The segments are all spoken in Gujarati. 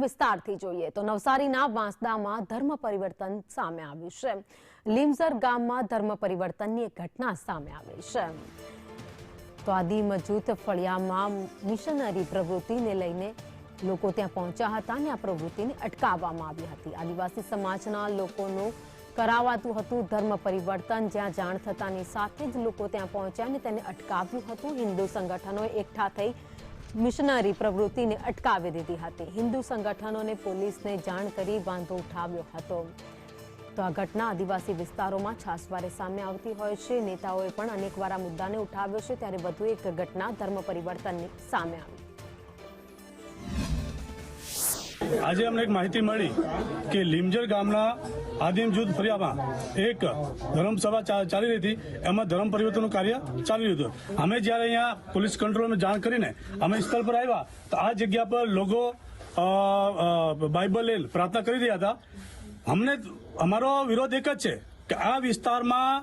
વિસ્તારથી જોઈએ તો નવસારીના વાંસદામાં ધર્મ પરિવર્તન સામે આવ્યું છે। લીમઝર ગામમાં ધર્મ પરિવર્તનની એક ઘટના સામે આવી છે। તો આદિમજૂથ ફળિયામાં મિશનરી પ્રવૃત્તિને લઈને લોકો ત્યાં પહોંચ્યા હતા અને આ પ્રવૃત્તિને અટકાવવામાં આવી હતી। આદિવાસી સમાજના લોકોનું કરાવાતું હતું ધર્મ પરિવર્તન, જ્યાં જાણ થતાની સાથે જ લોકો ત્યાં પહોંચ્યા અને તેને અટકાવ્યું હતું। હિન્દુ સંગઠનોએ એકઠા થઈ મિશનરી પ્રવૃત્તિને અટકાવી દીધી હતી। હિન્દુ સંગઠનોને પોલીસને જાણ કરી વાંધો ઉઠાવ્યો હતો। તો આ ઘટના આદિવાસી વિસ્તારોમાં છાસવારે સામે આવતી હોય છે। નેતાઓએ પણ અનેકવાર આ મુદ્દાને ઉઠાવ્યો છે, ત્યારે વધુ એક ઘટના ધર્મ પરિવર્તનની સામે આવી। આજે અમને એક માહિતી મળી કે લીમઝર ગામના આદિમ જૂથ ફળિયામાં એક ધર્મસભા ચાલી રહી હતી, એમાં ધર્મ પરિવર્તનનું કાર્ય ચાલી રહ્યું હતું। અમે જ્યારે અહીંયા પોલીસ કંટ્રોલમાં જાણ કરીને અમે સ્થળ પર આવ્યા તો આ જગ્યા પર લોકો બાઇબલ લઈને પ્રાર્થના કરી રહ્યા હતા। અમને અમારો વિરોધ એક જ છે કે આ વિસ્તારમાં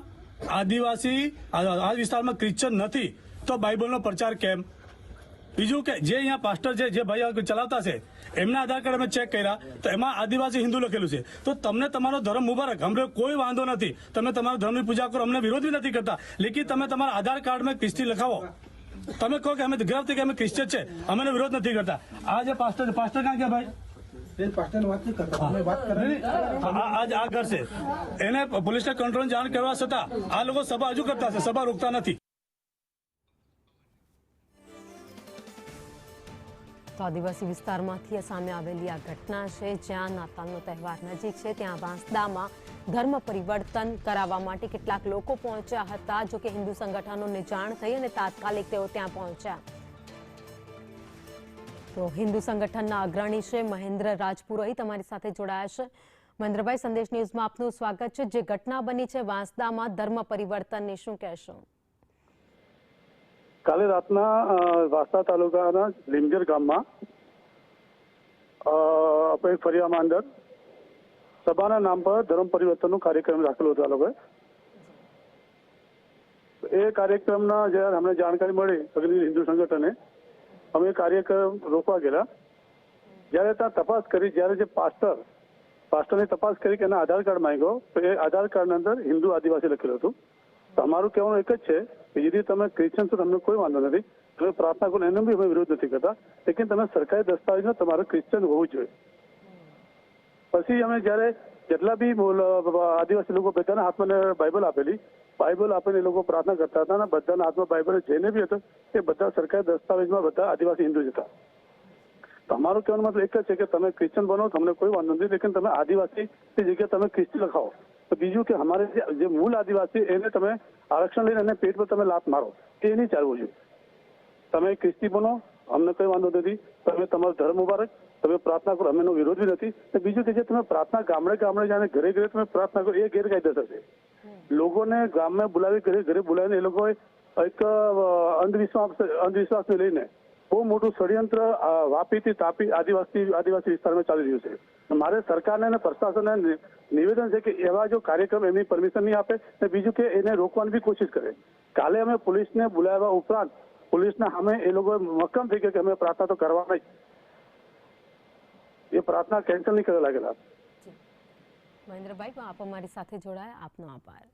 આ વિસ્તારમાં ક્રિશ્ચન નથી તો બાઇબલનો પ્રચાર કેમ? બીજું કે જે અહીંયા પાસ્ટર છે, જે ભાઈ ચલાવતા છે, એમના આધાર કાર્ડ અમે ચેક કર્યા તો એમાં આદિવાસી હિન્દુ લખેલું છે। તો તમને તમારો ધર્મ મુબારક, અમને કોઈ વાંધો નથી, તમે તમારા ધર્મની પૂજા કરો, અમને વિરોધ નથી કરતા, લેકિન તમે તમારા આધાર કાર્ડમાં ખ્રિસ્તી લખાવો। તમે કહો કે અમે ગર્વથી કે અમે ક્રિશ્ચન છે, અમે વિરોધ નથી કરતા। આ જે પાસ્ટર ક્યાં ગયા ભાઈ? આ ઘર છે, એને પોલીસને કંટ્રોલ જાણ કરવા છતાં આ લોકો સભા હજુ કરતા છે, સભા રોકતા નથી। તો આદિવાસી વિસ્તારમાંથી સામે આવેલી આ ઘટના છે, જ્યાં નાતાલનો તહેવાર નજીક છે, ત્યાં વાંસદામાં ધર્મ પરિવર્તન કરાવવા માટે કેટલાક લોકો પહોંચ્યા હતા। જો કે હિન્દુ સંગઠનોને જાણ થઈ અને તાત્કાલિક તેઓ ત્યાં પહોંચ્યા। તો હિન્દુ સંગઠનના અગ્રણી છે મહેન્દ્ર રાજપુરોહિત અમારી સાથે જોડાયા છે। મહેન્દ્રભાઈ, સંદેશ ન્યૂઝમાં આપનું સ્વાગત છે। જે ઘટના બની છે વાંસદામાં ધર્મ પરિવર્તનની, શું કહેશો? કાલે રાતના વાંસદા તાલુકાના લીમઝર ગામમાં આપણે ફળિયામાં અંદર સભાના નામ પર ધર્મ પરિવર્તનનો કાર્યક્રમ રાખેલો હતો। આ લોકોએ એ કાર્યક્રમના જ્યારે અમને જાણકારી મળી અગ્રણી હિન્દુ સંગઠને, અમે કાર્યક્રમ રોકવા ગયેલા। જ્યારે ત્યાં તપાસ કરી, જ્યારે જે પાસ્ટરની તપાસ કરી કે એના આધાર કાર્ડ માંગ્યો તો એ આધાર કાર્ડની અંદર હિન્દુ આદિવાસી લખેલું હતું। તો અમારું કહેવાનું એક જ છે કે यदि તમે ક્રિશ્ચન છો તમને કોઈ વાંધો નથી, તમે પ્રાર્થના કરો, એનો બી અમે વિરોધ નથી કરતા, લેકિન તમે સરકારી દસ્તાવેજમાં તમારે ક્રિશ્ચન હોવું જોઈએ। પછી અમે જ્યારે જેટલા બી આદિવાસી લોકો બધાના હાથમાં બાઇબલ આપેલી, બાઇબલ આપીને એ લોકો પ્રાર્થના કરતા હતા અને બધાના હાથમાં બાઇબલ જેને બી હતો એ બધા સરકારી દસ્તાવેજમાં બધા આદિવાસી હિન્દુ જ હતા। તો અમારું કહેવાનો મતલબ એક જ છે કે તમે ક્રિશ્ચન બનો, તમને કોઈ વાંધો નથી, લેકિન તમે આદિવાસીની જગ્યાએ તમે ખ્રિસ્તી લખાવો। તો બીજું કે અમારે જે મૂળ આદિવાસી એને તમે આરક્ષણ લઈને એને પેટ પર તમે લાત મારો, એ નહીં ચાલવું જોઈએ। તમે ક્રિસ્તી બનો, અમને કોઈ વાંધો નથી, તમે તમારો ધર્મ મુબારક, તમે પ્રાર્થના કરો, અમે એનો વિરોધ બી નથી। બીજું કે જે તમે પ્રાર્થના ગામડે જાણે ઘરે તમે પ્રાર્થના કરો, એ ગેરકાયદેસર છે। લોકોને ગામમાં બોલાવી, ઘરે બોલાવીને એ લોકોએ એક અંધવિશ્વાસને લઈને બહુ મોટું ષડયંત્ર વાપીથી તાપી આદિવાસી વિસ્તારમાં ચાલી રહ્યું છે। મારે સરકારને અને પ્રશાસનને નિવેદન છે કે એવા જો કાર્યક્રમ એમની પરમિશન નહીં આપે, અને બીજું કે એને રોકવાની બી કોશિશ કરે। કાલે અમે પોલીસને બોલાવ્યા ઉપરાંત પોલીસના સામે એ લોકો મક્કમ થઈ ગયા કે અમે પ્રાર્થના તો કરવા નહીં, એ પ્રાર્થના કેન્સલ નહીં કરવા લાગેલા। મહેન્દ્રભાઈ, આપ અમારી સાથે જોડાયા, આપનો આભાર।